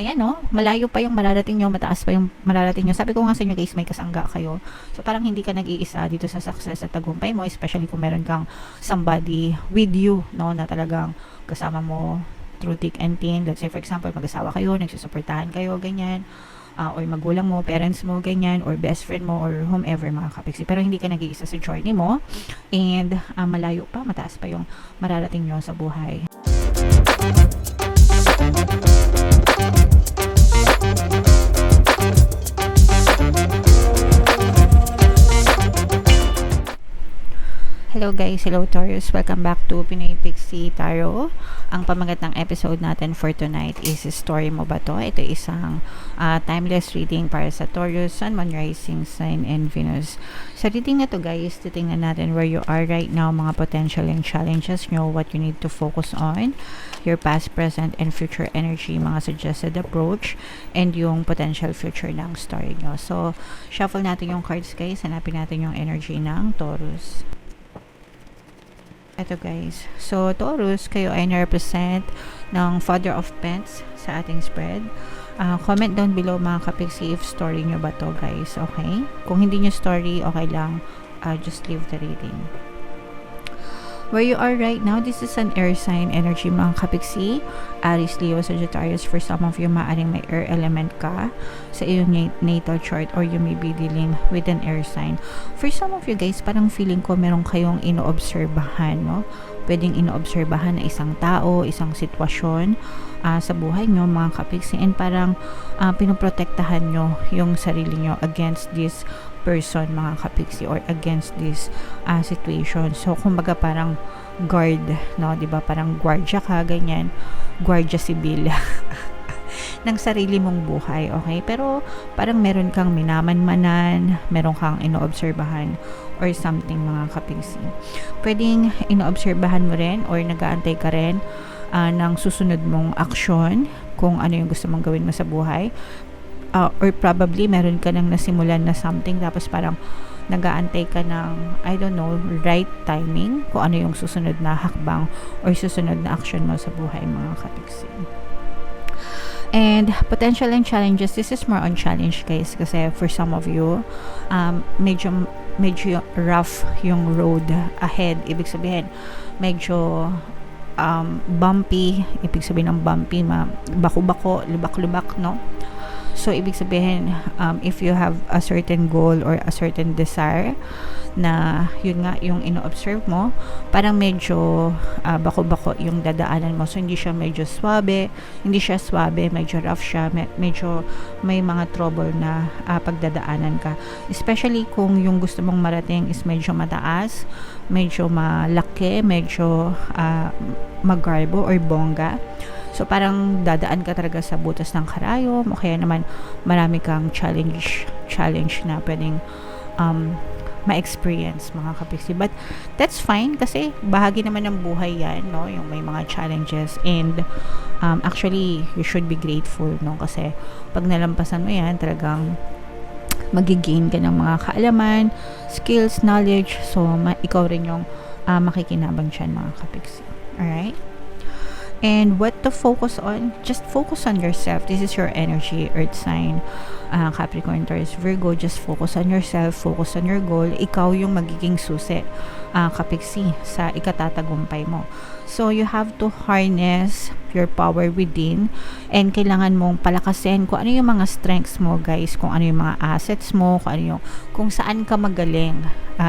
ayan no, malayo pa yung mararating nyo, mataas pa yung mararating nyo. Sabi ko nga sa inyo guys, may kasangga kayo. So parang hindi ka nag-iisa dito sa success at tagumpay mo, especially kung meron kang somebody with you, no, na talagang kasama mo through thick and thin. Let's say for example, mag-asawa kayo, nagsusuportahan kayo, ganyan. Or magulang mo, parents mo, ganyan, or best friend mo, or whomever, mga kapiksi. Pero hindi ka nag-iisa sa journey mo, and malayo pa, mataas pa yung mararating nyo sa buhay. Hello guys, hello Taurus, welcome back to Pinoy Pixie Tarot. Ang pamagat ng episode natin for tonight is Story Mo Ba To? Ito isang timeless reading para sa Taurus, Sun, Moon, Rising Sign, and Venus. Sa reading na to guys, titingnan natin where you are right now, mga potential and challenges nyo, what you need to focus on, your past, present, and future energy, mga suggested approach, and yung potential future ng story nyo. So, shuffle natin yung cards guys, hanapin natin yung energy ng Taurus. Ito guys. So, Taurus, kayo ay na-represent ng Father of Pentacles sa ating spread. Comment down below mga kapiksi if story nyo ba to guys. Okay? Kung hindi nyo story, okay lang. Just leave the reading. Where you are right now, this is an air sign energy mga kapiksi. Aries, Leo, Sagittarius. For some of you, maaring may air element ka sa iyong natal chart, or you may be dealing with an air sign. For some of you guys, parang feeling ko meron kayong inoobserbahan, no? Pwedeng inoobserbahan na isang tao, isang sitwasyon sa buhay nyo mga kapiksi, and parang pinoprotektahan nyo yung sarili nyo against this person mga kapiksi, or against this situation. So kumbaga parang guard, no, 'di ba? Parang guardia ka, ganyan, guardia sibil ng sarili mong buhay, okay? Pero parang meron kang minamanmanan, meron kang inoobserbahan or something mga kapiksi. Pwedeng inoobserbahan mo rin or nag-aantay ka rin ng susunod mong aksyon kung ano yung gusto mong gawin mo sa buhay. Or probably meron ka nang nasimulan na something, tapos parang nag-aantay ka ng, I don't know, right timing kung ano yung susunod na hakbang or susunod na action mo sa buhay mga kapiksi. And potential and challenges, this is more on challenge guys, kasi for some of you medyo rough yung road ahead. Ibig sabihin medyo bumpy, ibig sabihin ng bumpy, bako-bako, lubak-lubak, no? So, ibig sabihin, if you have a certain goal or a certain desire na yun nga, yung ino-observe mo, parang medyo bako-bako yung dadaanan mo. So, hindi siya medyo swabe, medyo rough siya, medyo may mga trouble na pagdadaanan ka. Especially kung yung gusto mong marating is medyo mataas, medyo malaki, medyo magarbo or bongga. So, parang dadaan ka talaga sa butas ng karayom, o kaya naman marami kang challenge na pwedeng ma-experience mga kapiksi. But that's fine kasi bahagi naman ng buhay yan, no? Yung may mga challenges, and actually you should be grateful, no? Kasi pag nalampasan mo yan, talagang magigain ka ng mga kaalaman, skills, knowledge. So, ikaw rin yung makikinabang dyan mga kapiksi. Alright? And what to focus on? Just focus on yourself. This is your energy, earth sign, Capricorn, Taurus, Virgo. Just focus on yourself, focus on your goal. Ikaw yung magiging susi, kapiksi, sa ikatatagumpay mo. So, you have to harness your power within, and kailangan mong palakasin kung ano yung mga strengths mo guys, kung ano yung mga assets mo, kung saan ka magaling,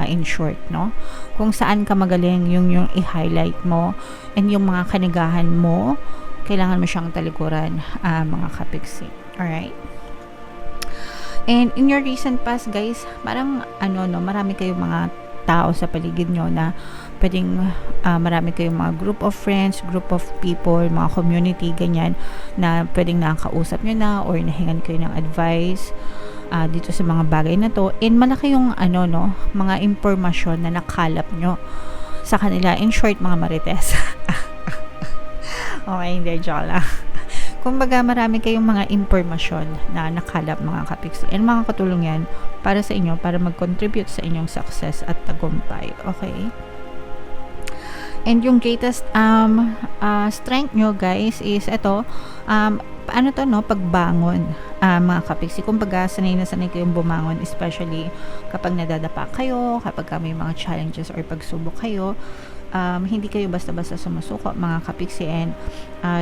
in short, no? Kung saan ka magaling, yung i-highlight mo, and yung mga kanigahan mo, kailangan mo siyang talikuran, mga kapiksi. Alright? And in your recent past guys, parang marami kayong mga tao sa paligid nyo na pwedeng marami kayong mga group of friends, group of people, mga community, ganyan, na pwedeng nakakausap nyo na or nahingan kayo ng advice dito sa mga bagay na to, and malaki yung mga impormasyon na nakalap nyo sa kanila. In short, mga marites. Okay, hindi, joke lang. Kumbaga, marami kayong mga impormasyon na nakalap mga kapiksi, and makakatulong yan para sa inyo, para mag-contribute sa inyong success at tagumpay. Okay? And yung greatest strength nyo guys is ito, paano to, no, pagbangon, mga kapiksi. Kumbaga, sanay na sanay kayong bumangon, especially kapag nadadapa kayo, kapag may mga challenges or pagsubok kayo. Hindi kayo basta-basta sumusuko, mga kapiksi, and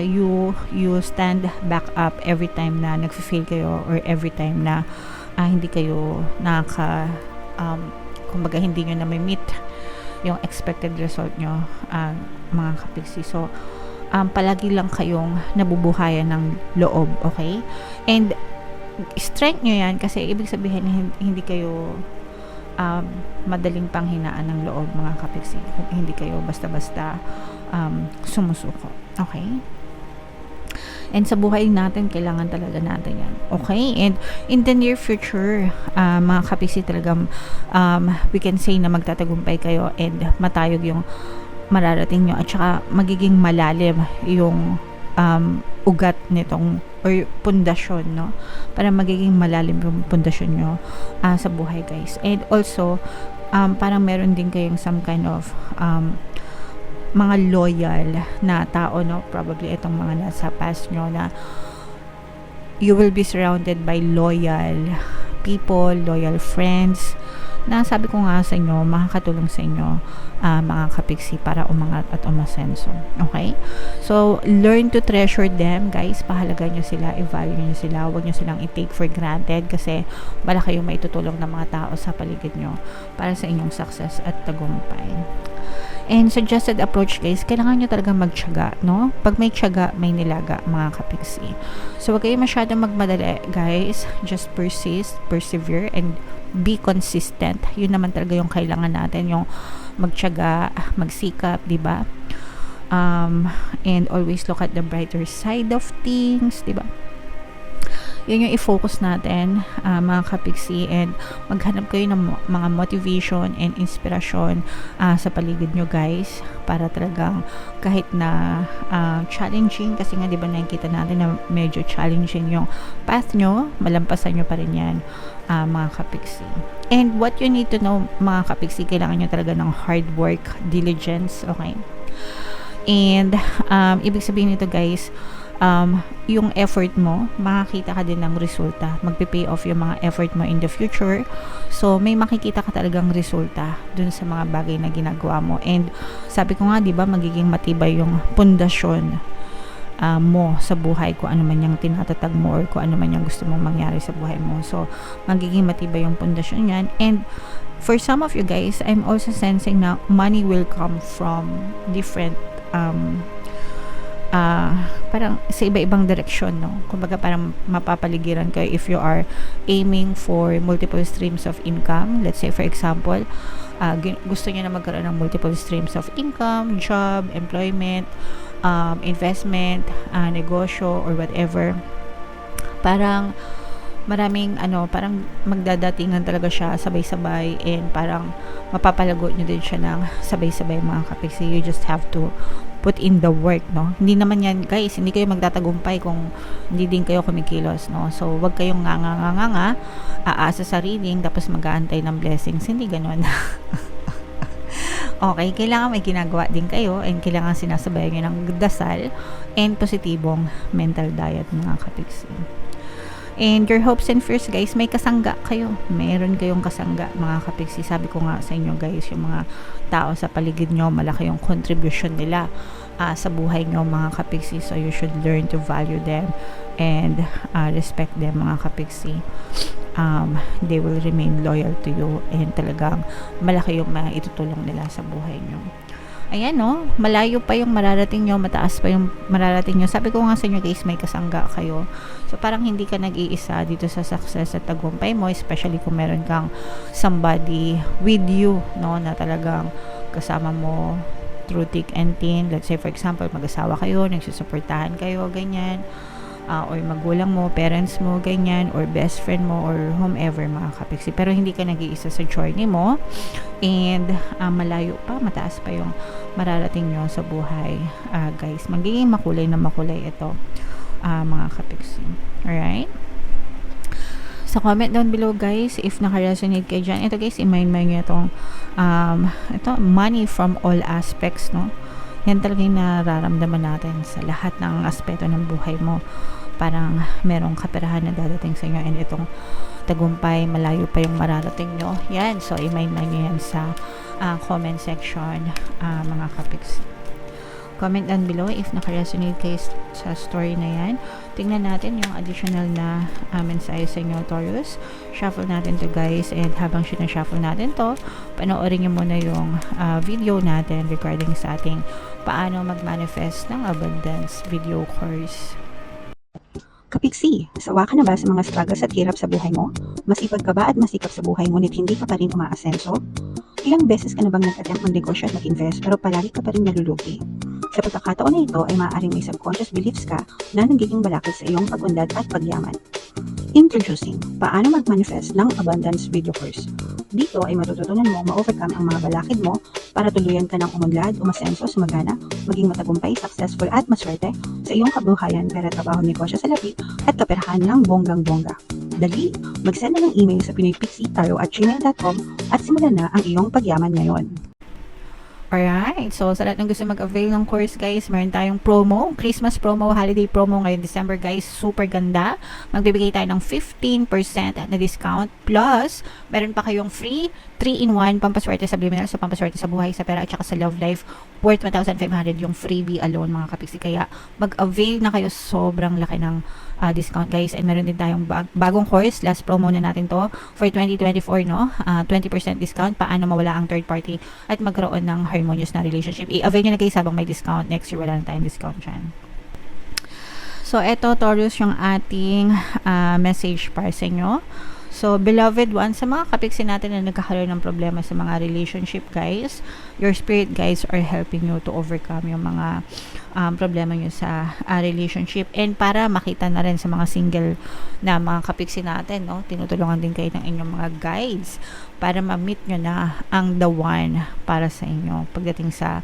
you stand back up every time na nagfe-fail kayo, or every time na hindi kayo kumbaga hindi nyo na may meet yung expected result nyo, mga kapiksi. So palagi lang kayong nabubuhayan ng loob, okay? And strength nyo yan, kasi ibig sabihin hindi kayo madaling panghinaan ng loob, mga kapiksi. Hindi kayo basta-basta sumusuko, okay? And sa buhay natin, kailangan talaga natin yan, okay? And in the near future, mga kapiksi, talagang we can say na magtatagumpay kayo, and matayog yung mararating nyo, at saka magiging malalim yung ugat nitong, or pundasyon, no? Para magiging malalim yung pundasyon nyo sa buhay, guys. And also, parang meron din kayong some kind of mga loyal na tao, no? Probably itong mga nasa past nyo, na you will be surrounded by loyal people, loyal friends, na sabi ko nga sa inyo, makakatulong sa inyo, mga kapiksi, para umangat at umasenso, okay? So learn to treasure them, guys. Pahalaga nyo sila, i-value nyo sila, huwag nyo silang i-take for granted, kasi wala kayong maitutulong ng mga tao sa paligid nyo para sa inyong success at tagumpay. And suggested approach, guys, kailangan nyo talagang magtiyaga, no? Pag may tiyaga, may nilaga, mga kapiksi. So wag kayo masyadong magmadali, guys. Just persist, persevere, and be consistent. Yun naman talaga yung kailangan natin, yung magtiyaga, magsikap, di ba? And always look at the brighter side of things, di ba? Yun yung i-focus natin, mga kapiksi, and maghanap kayo ng mga motivation and inspirasyon sa paligid nyo, guys, para talagang kahit na challenging, kasi nga diba nakikita natin na medyo challenging yung path nyo, malampasan nyo pa rin yan, mga kapiksi. And what you need to know, mga kapiksi, kailangan nyo talaga ng hard work, diligence, okay? And ibig sabihin nito, guys, yung effort mo, makakita ka din ng resulta. Magpe-pay off yung mga effort mo in the future. So, may makikita ka talagang resulta dun sa mga bagay na ginagawa mo. And sabi ko nga, di ba, magiging matibay yung pundasyon mo sa buhay, kung ano man yung tinatatag mo, or kung ano man yung gusto mong mangyari sa buhay mo. So, magiging matibay yung pundasyon yan. And for some of you guys, I'm also sensing na money will come from different parang sa iba-ibang direksyon, no? Kumbaga parang mapapaligiran kayo if you are aiming for multiple streams of income. Let's say for example, gusto niyo na magkaroon ng multiple streams of income, job, employment, investment, negosyo, or whatever. Parang maraming parang magdadatingan talaga siya sabay-sabay, and parang mapapalago nyo din siya ng sabay-sabay, mga kapiksi. You just have to put in the work, no? Hindi naman yan, guys, hindi kayo magtatagumpay kung hindi din kayo kumikilos, no? So wag kayong aasa sa reading tapos mag-aantay ng blessings, hindi ganoon. Okay, kailangan may ginagawa din kayo, and kailangan sinasabayan nyo ng dasal and positibong mental diet, mga kapiksi. And your hopes and fears, guys, may kasangga kayo. Meron kayong kasangga, mga kapiksi. Sabi ko nga sa inyo, guys, yung mga tao sa paligid nyo, malaki yung contribution nila sa buhay nyo, mga kapiksi. So you should learn to value them and respect them, mga kapiksi. They will remain loyal to you, and talagang malaki yung maitutulong nila sa buhay nyo. Ayan, no? Malayo pa yung mararating nyo, mataas pa yung mararating nyo. Sabi ko nga sa inyo, guys, may kasangga kayo. So parang hindi ka nag-iisa dito sa success at tagumpay mo, especially kung meron kang somebody with you, no, na talagang kasama mo through thick and thin. Let's say for example, mag-asawa kayo, nagsusuportahan kayo, ganyan, or magulang mo, parents mo, ganyan, or best friend mo, or whomever, mga kapiksi. Pero hindi ka nag-iisa sa journey mo, and malayo pa, mataas pa yung mararating nyo sa buhay, guys. Magiging makulay na makulay ito, mga kapiksi. Alright? So comment down below, guys, if naka-resonate kayo dyan. Ito, guys, i-mind nyo itong ito, money from all aspects, no? Yan talaga yung nararamdaman natin sa lahat ng aspeto ng buhay mo. parang merong kaperahan na dadating sa inyo, and itong tagumpay, malayo pa yung mararating nyo. Yan, so i-mind nyo yan sa comment section, mga kapiksi. Comment down below if naka-resonate kayo sa story na yan. Tingnan natin yung additional na mensahe sa inyo, Taurus. Shuffle natin to, guys, and habang sinashuffle natin to, panoorin nyo muna yung video natin regarding sa ating paano mag-manifest ng abundance video course. Kapiksi, sawa ka na ba sa mga struggles at hirap sa buhay mo? Masipag ka ba at masikap sa buhay ngunit hindi ka pa rin umaasenso? Ilang beses ka na bang nag-attempt mag-negosyo at mag-invest pero palagi ka pa rin nalulugi? Sa pagkakataon na ito ay maaaring may subconscious beliefs ka na nagiging balakid sa iyong pag-unlad at pagyaman. Introducing, paano mag-manifest ng abundance video course. Dito ay matututunan mo ma-overcome ang mga balakid mo para tuluyan ka ng umunlad, umasenso, sumagana, maging matagumpay, successful at maswerte sa iyong kabuhayan, pera, trabaho, negosyo sa lapi at kaperahan ng bonggang-bongga. Dali, mag-send na ng email sa pinoypixie@gmail.com at simulan na ang iyong pagyaman ngayon. Alright, so sa lahat ng gusto mag-avail ng course, guys, meron tayong promo, Christmas promo, holiday promo ngayong December, guys, super ganda. Magbibigay tayo ng 15% na discount, plus meron pa kayong free 3-in-1 pampaswerte sa subliminal, sa pampaswerte sa buhay, sa pera at saka sa love life, worth 1,500 yung freebie alone, mga kapiksi. Kaya mag-avail na kayo, sobrang laki ng discount, guys. And meron din tayong bagong course, last promo na natin to for 2024, no? 20% discount, paano mawala ang third party at magkaroon ng harmonious na relationship. I-avail nyo na, guys, habang may discount. Next year, wala na tayong discount dyan. So, eto, Taurus, yung ating message para sa inyo. So, beloved one, sa mga kapiksi natin na nagkakaroon ng problema sa mga relationship, guys, your spirit guides are helping you to overcome yung mga problema nyo sa relationship. And para makita na rin sa mga single na mga kapiksi natin, no, tinutulungan din kayo ng inyong mga guides para ma-meet nyo na ang the one para sa inyo pagdating sa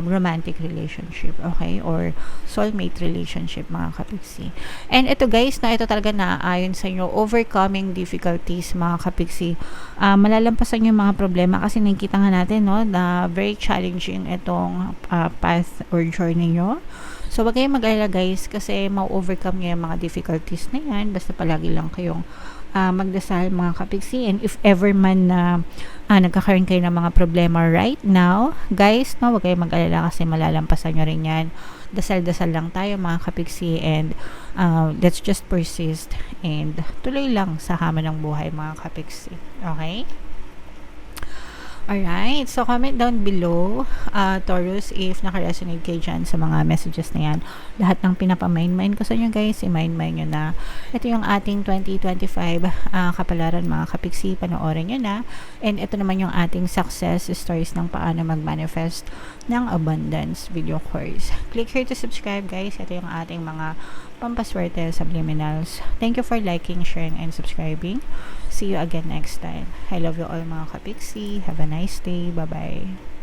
romantic relationship, okay, or soulmate relationship, mga kapiksi. And ito, guys, na ito talaga na ayon sa inyo, overcoming difficulties, mga kapiksi. Malalampasan yung mga problema kasi nakikita nga natin, no, na very challenging itong path or journey nyo. So, wag kayong mag-alala, guys, kasi ma-overcome nyo yung mga difficulties na yan, basta palagi lang kayong magdasal, mga kapiksi. And if ever man na nagkakaroon kayo ng mga problema right now, guys, no, wag kayong mag-alala kasi malalampasan nyo rin yan. Dasal-dasal lang tayo, mga kapiksi, and let's just persist and tuloy lang sa hamon ng buhay, mga kapiksi. Okay? Alright, so comment down below, Taurus, if naka-resonate kayo dyan sa mga messages na yan. Lahat ng pinapamind-mind ko sa inyo, guys, i-mind-mind nyo na. Ito yung ating 2025 kapalaran, mga kapiksi, panoorin nyo na. And ito naman yung ating success stories ng paano mag-manifest ng abundance video course. Click here to subscribe, guys. Ito yung ating mga pampaswerte subliminals. Thank you for liking, sharing, and subscribing. See you again next time. I love you all, mga kapiksi. Have a nice day. Bye-bye.